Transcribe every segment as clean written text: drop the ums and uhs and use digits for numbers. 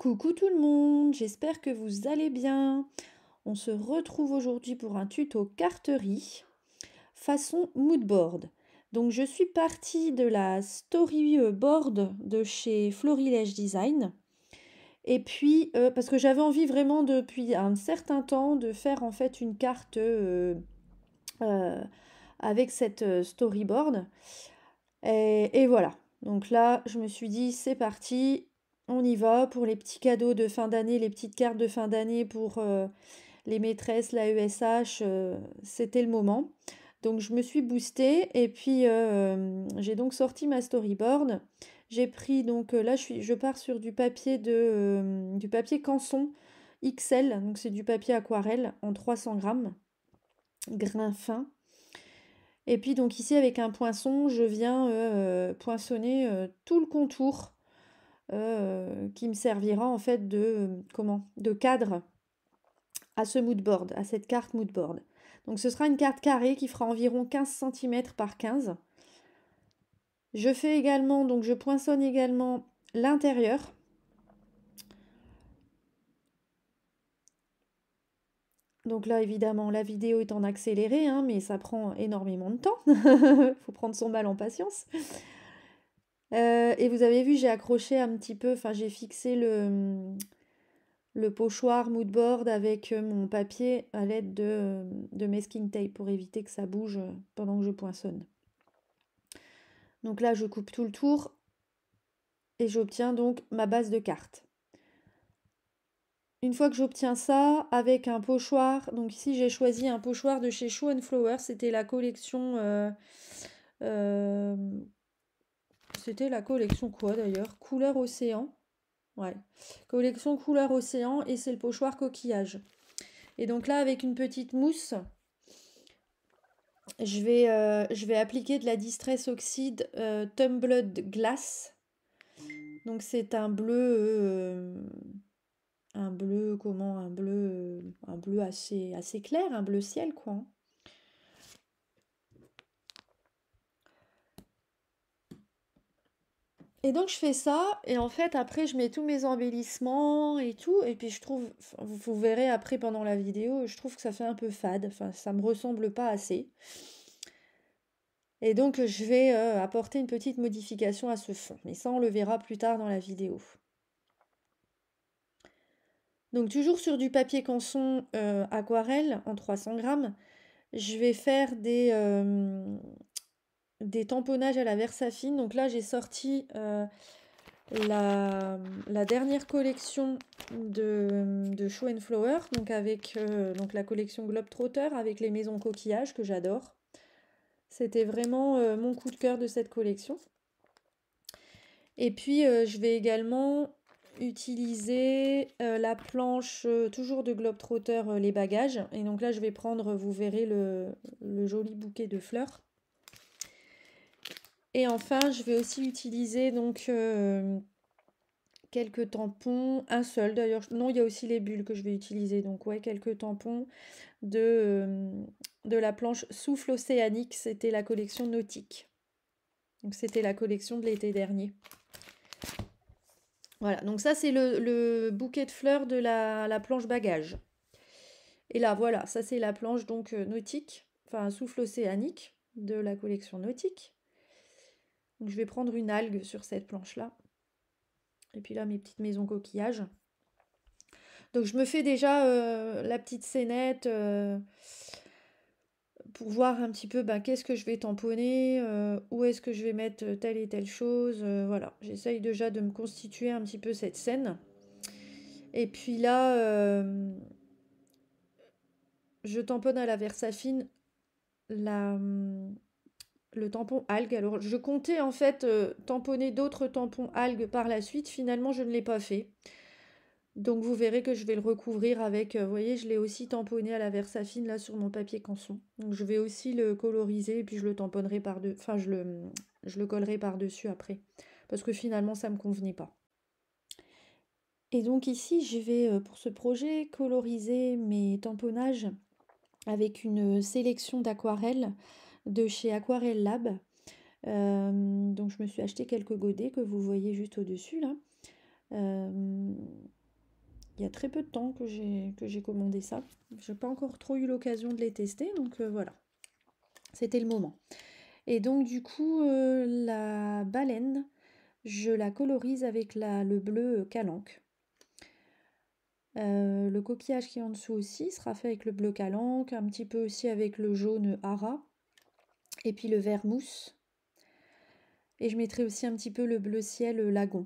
Coucou tout le monde, j'espère que vous allez bien. On se retrouve aujourd'hui pour un tuto carterie façon moodboard. Donc je suis partie de la storyboard de chez Florilège Design. Et puis parce que j'avais envie vraiment depuis un certain temps de faire en fait une carte euh, avec cette storyboard. Et voilà. Donc là, je me suis dit, c'est parti, on y va pour les petits cadeaux de fin d'année, les petites cartes de fin d'année pour les maîtresses, la ESH, c'était le moment. Donc je me suis boostée et puis j'ai donc sorti ma storyboard. J'ai pris donc là je pars sur du papier Canson XL, donc c'est du papier aquarelle en 300 grammes, grain fin. Et puis donc ici avec un poinçon, je viens poinçonner tout le contour qui me servira en fait de cadre à ce moodboard, à cette carte moodboard. Donc ce sera une carte carrée qui fera environ 15 cm par 15. Je fais également, donc je poinçonne également l'intérieur. Donc là évidemment la vidéo est en accéléré, hein, mais ça prend énormément de temps. Faut prendre son mal en patience. Et vous avez vu, j'ai accroché un petit peu, enfin j'ai fixé le pochoir moodboard avec mon papier à l'aide de masking tape pour éviter que ça bouge pendant que je poinçonne. Donc là, je coupe tout le tour et j'obtiens donc ma base de carte. Une fois que j'obtiens ça, avec un pochoir, donc ici j'ai choisi un pochoir de chez Show and Flower, c'était la collection... c'était la collection quoi d'ailleurs? Couleur océan. Ouais, collection couleur océan et c'est le pochoir coquillage. Et donc là, avec une petite mousse, je vais appliquer de la Distress Oxide Tumbled Glass. Donc c'est un bleu comment? Un bleu assez clair, un bleu ciel quoi, hein. Et donc je fais ça, et en fait après je mets tous mes embellissements et tout, et puis je trouve, vous verrez après pendant la vidéo, je trouve que ça fait un peu fade, enfin ça me ressemble pas assez. Et donc je vais apporter une petite modification à ce fond, mais ça on le verra plus tard dans la vidéo. Donc toujours sur du papier canson aquarelle en 300 grammes, je vais faire des tamponnages à la Versafine. Donc là j'ai sorti la dernière collection de Show and Flower, donc avec donc la collection Globetrotter avec les maisons coquillages que j'adore. C'était vraiment mon coup de cœur de cette collection. Et puis je vais également utiliser la planche toujours de Globetrotter les bagages. Et donc là je vais prendre, vous verrez le joli bouquet de fleurs. Et enfin je vais aussi utiliser donc quelques tampons, un seul d'ailleurs, non il y a aussi les bulles que je vais utiliser, donc ouais quelques tampons de la planche Souffle Océanique, c'était la collection nautique. Donc c'était la collection de l'été dernier. Voilà, donc ça c'est le bouquet de fleurs de la planche bagage. Et là voilà, ça c'est la planche donc nautique, enfin Souffle Océanique de la collection nautique. Donc je vais prendre une algue sur cette planche là. Et puis là mes petites maisons coquillages. Donc je me fais déjà la petite scénette pour voir un petit peu qu'est-ce que je vais tamponner, où est-ce que je vais mettre telle et telle chose. Voilà, j'essaye déjà de me constituer un petit peu cette scène. Et puis là, je tamponne à la Versafine le tampon algue. Alors je comptais en fait tamponner d'autres tampons algues par la suite. Finalement, je ne l'ai pas fait. Donc vous verrez que je vais le recouvrir avec, vous voyez, je l'ai aussi tamponné à la Versafine là sur mon papier canson. Donc je vais aussi le coloriser et puis je le tamponnerai par-dessus, enfin je le collerai par-dessus après. Parce que finalement ça me convenait pas. Et donc ici je vais pour ce projet coloriser mes tamponnages avec une sélection d'aquarelles de chez Aquarelle Lab. Donc je me suis acheté quelques godets que vous voyez juste au-dessus là. Euh, il y a très peu de temps que j'ai commandé ça. Je n'ai pas encore trop eu l'occasion de les tester, donc voilà, c'était le moment. Et donc du coup, la baleine, je la colorise avec le bleu calanque. Le coquillage qui est en dessous aussi sera fait avec le bleu calanque, un petit peu aussi avec le jaune hara, et puis le vert mousse. Et je mettrai aussi un petit peu le bleu ciel lagon.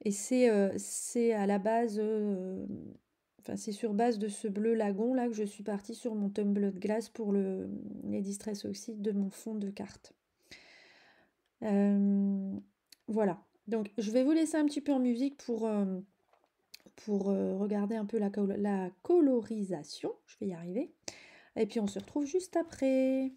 Et c'est à la base, enfin c'est sur base de ce bleu lagon là que je suis partie sur mon tumbler de glace pour les Distress Oxide de mon fond de carte. Voilà. Donc je vais vous laisser un petit peu en musique pour regarder un peu la colorisation. Je vais y arriver. Et puis on se retrouve juste après.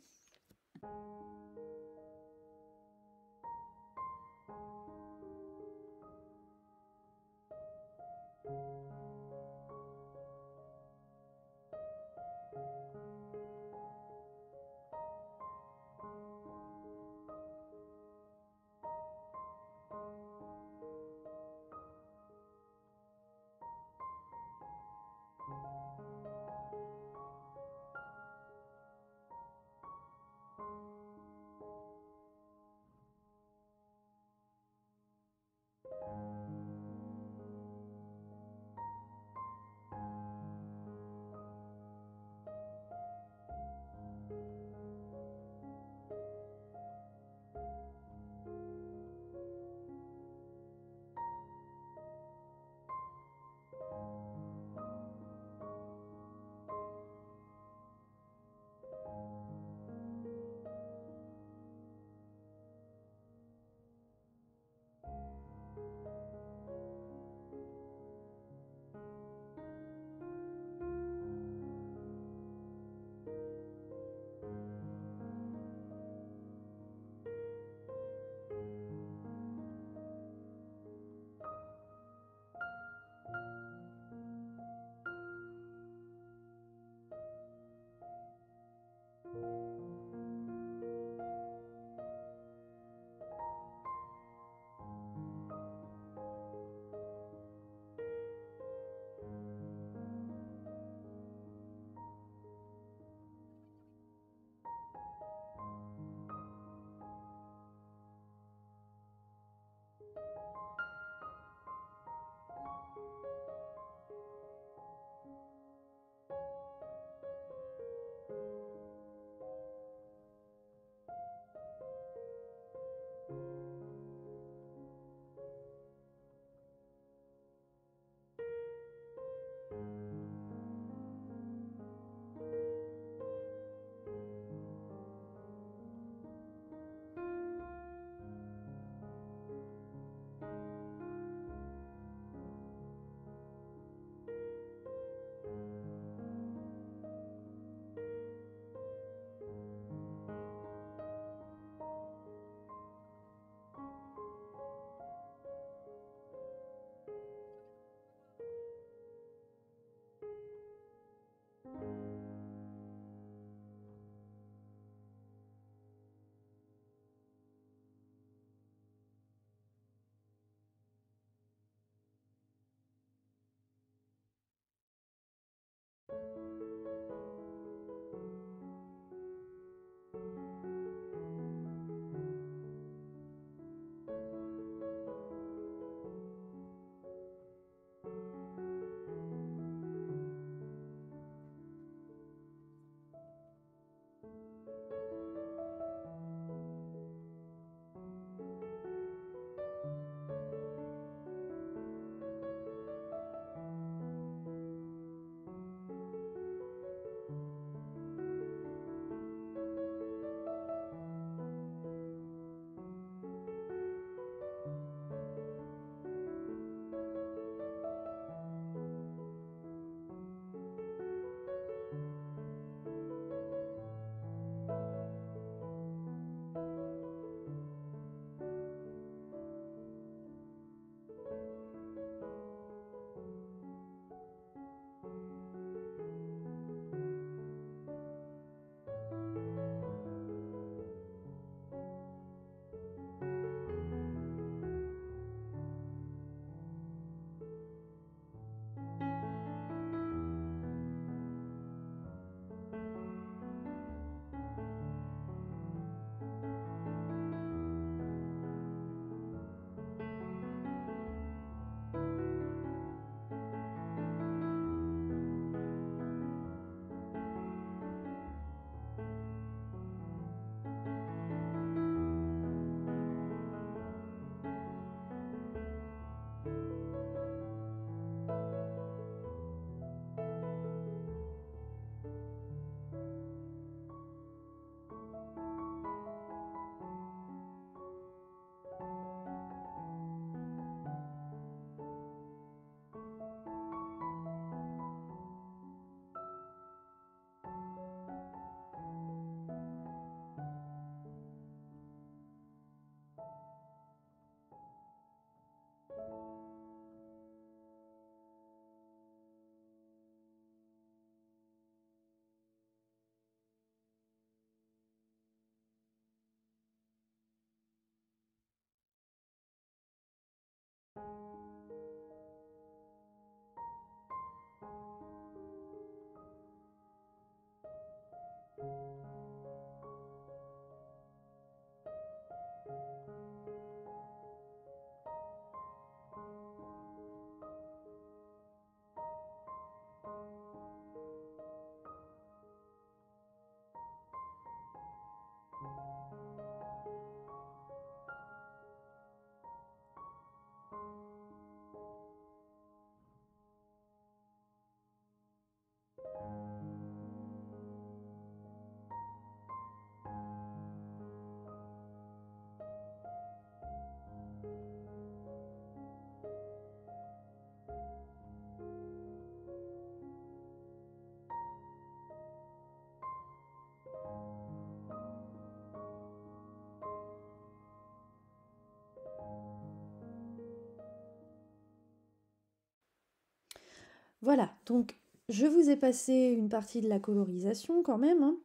Voilà, donc je vous ai passé une partie de la colorisation quand même, hein.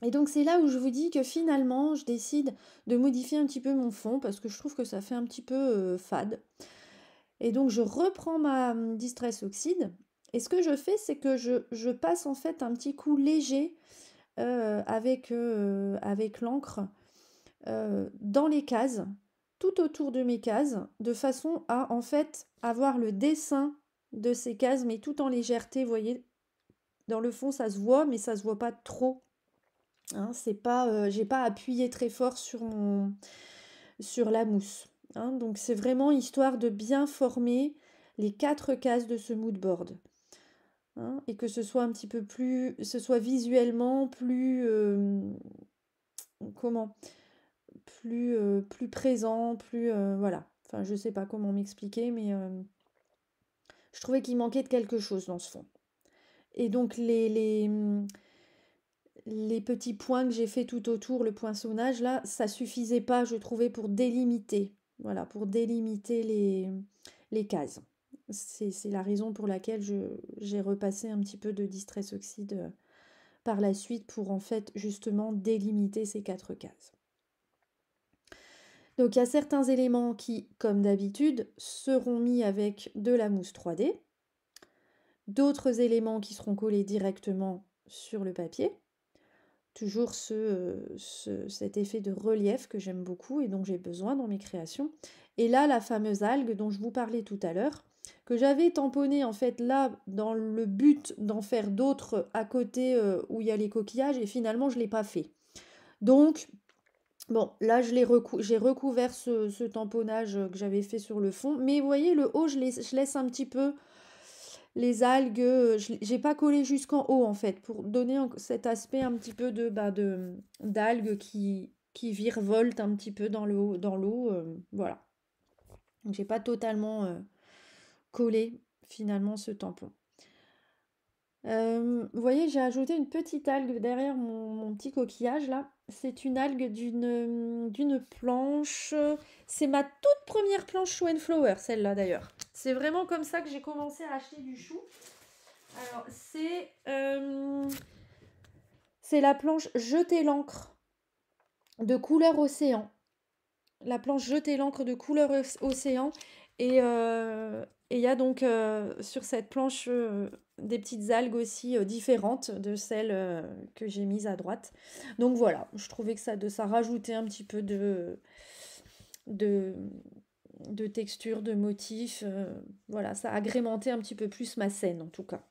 Et donc c'est là où je vous dis que finalement je décide de modifier un petit peu mon fond parce que je trouve que ça fait un petit peu fade. Et donc je reprends ma Distress Oxide et ce que je fais c'est que je passe en fait un petit coup léger avec l'encre dans les cases, tout autour de mes cases, de façon à en fait avoir le dessin de ces cases mais tout en légèreté, vous voyez, dans le fond ça se voit mais ça se voit pas trop. Hein, c'est pas, j'ai pas appuyé très fort sur la mousse. Hein, donc c'est vraiment histoire de bien former les 4 cases de ce mood board. Hein, et que ce soit un petit peu plus, ce soit visuellement plus, comment, plus présent, plus, voilà. Enfin, je sais pas comment m'expliquer, mais je trouvais qu'il manquait de quelque chose dans ce fond. Et donc les petits points que j'ai fait tout autour, le poinçonnage là, ça suffisait pas, je trouvais, pour délimiter. Voilà, pour délimiter les cases. C'est la raison pour laquelle j'ai repassé un petit peu de Distress Oxide par la suite pour en fait justement délimiter ces 4 cases. Donc il y a certains éléments qui, comme d'habitude, seront mis avec de la mousse 3D. D'autres éléments qui seront collés directement sur le papier. Toujours cet effet de relief que j'aime beaucoup et dont j'ai besoin dans mes créations. Et là, la fameuse algue dont je vous parlais tout à l'heure, que j'avais tamponnée en fait là dans le but d'en faire d'autres à côté où il y a les coquillages et finalement je ne l'ai pas fait. Donc, bon, là j'ai recouvert ce tamponnage que j'avais fait sur le fond, mais vous voyez le haut je laisse un petit peu les algues, j'ai pas collé jusqu'en haut en fait, pour donner cet aspect un petit peu d'algues qui virevoltent un petit peu dans l'eau, voilà. Donc j'ai pas totalement collé finalement ce tampon. Vous voyez, j'ai ajouté une petite algue derrière mon petit coquillage là. C'est une algue d'une planche. C'est ma toute première planche Show and Flower, celle-là d'ailleurs. C'est vraiment comme ça que j'ai commencé à acheter du chou. Alors, c'est la planche Jeter l'encre de couleur océan. La planche Jeter l'encre de couleur océan. Et il y a donc sur cette planche des petites algues aussi différentes de celles que j'ai mises à droite. Donc voilà, je trouvais que ça rajoutait un petit peu de texture, de motif. Voilà, ça agrémentait un petit peu plus ma scène en tout cas.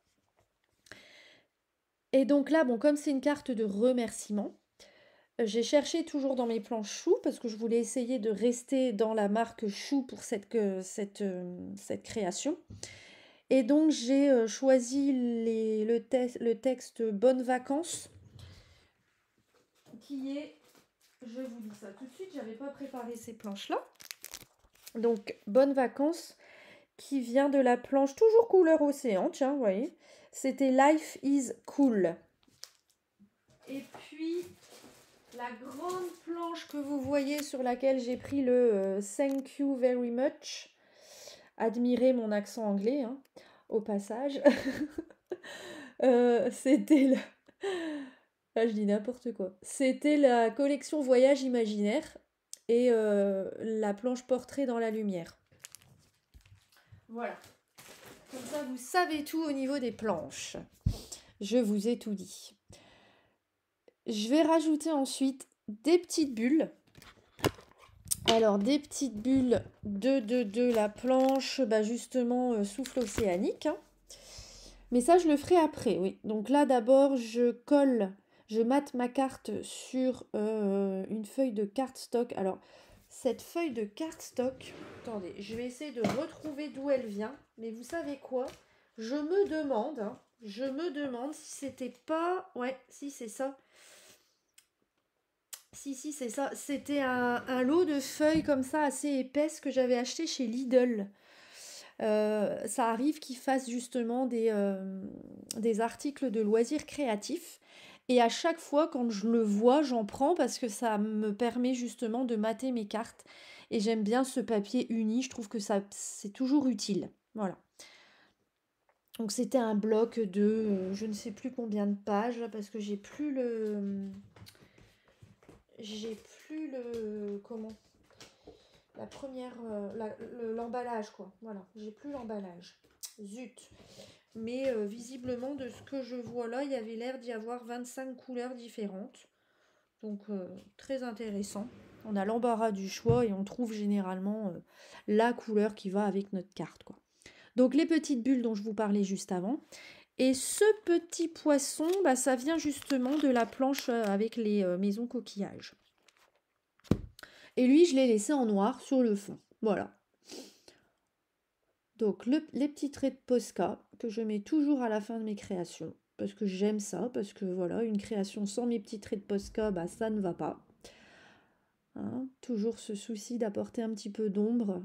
Et donc là, bon, comme c'est une carte de remerciement, j'ai cherché toujours dans mes planches chou parce que je voulais essayer de rester dans la marque chou pour cette création. Et donc j'ai choisi le texte Bonnes vacances, qui est, je vous dis ça tout de suite, j'avais pas préparé ces planches-là. Donc Bonnes vacances, qui vient de la planche toujours couleur océan, tiens, vous voyez, c'était Life is Cool. Et puis la grande planche que vous voyez sur laquelle j'ai pris le Thank you very much. Admirez mon accent anglais, hein, au passage. C'était la... Ah, je dis n'importe quoi. C'était la collection Voyage imaginaire et la planche Portrait dans la lumière. Voilà. Comme ça, vous savez tout au niveau des planches. Je vous ai tout dit. Je vais rajouter ensuite des petites bulles. Alors, des petites bulles de la planche, bah justement, souffle océanique. Hein. Mais ça, je le ferai après, oui. Donc là, d'abord, je mate ma carte sur une feuille de cardstock. Alors, cette feuille de cardstock, attendez, je vais essayer de retrouver d'où elle vient. Mais vous savez quoi? Je me demande si c'était pas... Ouais, si, c'est ça. Si, c'est ça. C'était un lot de feuilles comme ça, assez épaisses, que j'avais acheté chez Lidl. Ça arrive qu'ils fassent justement des articles de loisirs créatifs. Et à chaque fois, quand je le vois, j'en prends parce que ça me permet justement de mater mes cartes. Et j'aime bien ce papier uni, je trouve que c'est toujours utile. Voilà. Donc c'était un bloc de je ne sais plus combien de pages là, parce que j'ai plus le comment la première l'emballage quoi. Voilà, j'ai plus l'emballage. Zut. Mais visiblement de ce que je vois là, il y avait l'air d'y avoir 25 couleurs différentes. Donc très intéressant. On a l'embarras du choix et on trouve généralement la couleur qui va avec notre carte quoi. Donc les petites bulles dont je vous parlais juste avant. Et ce petit poisson, bah, ça vient justement de la planche avec les maisons coquillages. Et lui, je l'ai laissé en noir sur le fond. Voilà. Donc les petits traits de Posca que je mets toujours à la fin de mes créations. Parce que j'aime ça, parce que voilà, une création sans mes petits traits de Posca, bah, ça ne va pas. Hein, toujours ce souci d'apporter un petit peu d'ombre,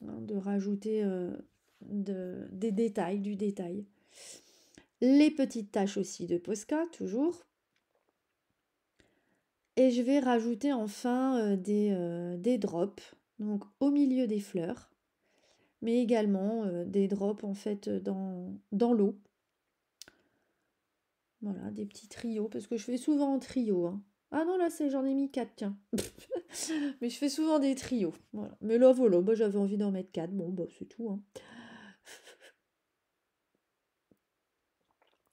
hein, de rajouter des détails, du détail. Les petites taches aussi de Posca, toujours. Et je vais rajouter enfin des drops, donc au milieu des fleurs, mais également des drops en fait dans l'eau. Voilà, des petits trios, parce que je fais souvent en trio. Hein. Ah non, là j'en ai mis 4, tiens. Mais je fais souvent des trios. Voilà. Mais là, voilà, bah, j'avais envie d'en mettre 4. Bon, bah c'est tout. Hein.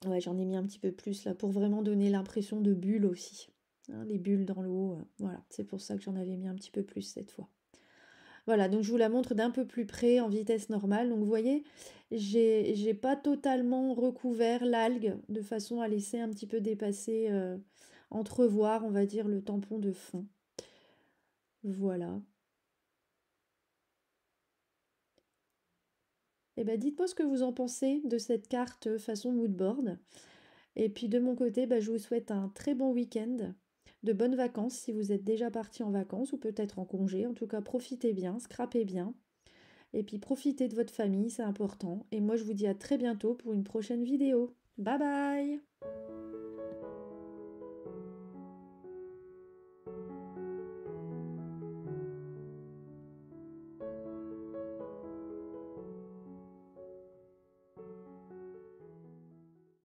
Ouais, j'en ai mis un petit peu plus là pour vraiment donner l'impression de bulles aussi. Hein, les bulles dans l'eau, voilà, c'est pour ça que j'en avais mis un petit peu plus cette fois. Voilà, donc je vous la montre d'un peu plus près en vitesse normale. Donc vous voyez, j'ai pas totalement recouvert l'algue de façon à laisser un petit peu dépasser, entrevoir, on va dire, le tampon de fond. Voilà. Et ben dites-moi ce que vous en pensez de cette carte façon moodboard. Et puis de mon côté, bah, je vous souhaite un très bon week-end, de bonnes vacances si vous êtes déjà parti en vacances ou peut-être en congé. En tout cas, profitez bien, scrapez bien. Et puis profitez de votre famille, c'est important. Et moi, je vous dis à très bientôt pour une prochaine vidéo. Bye bye!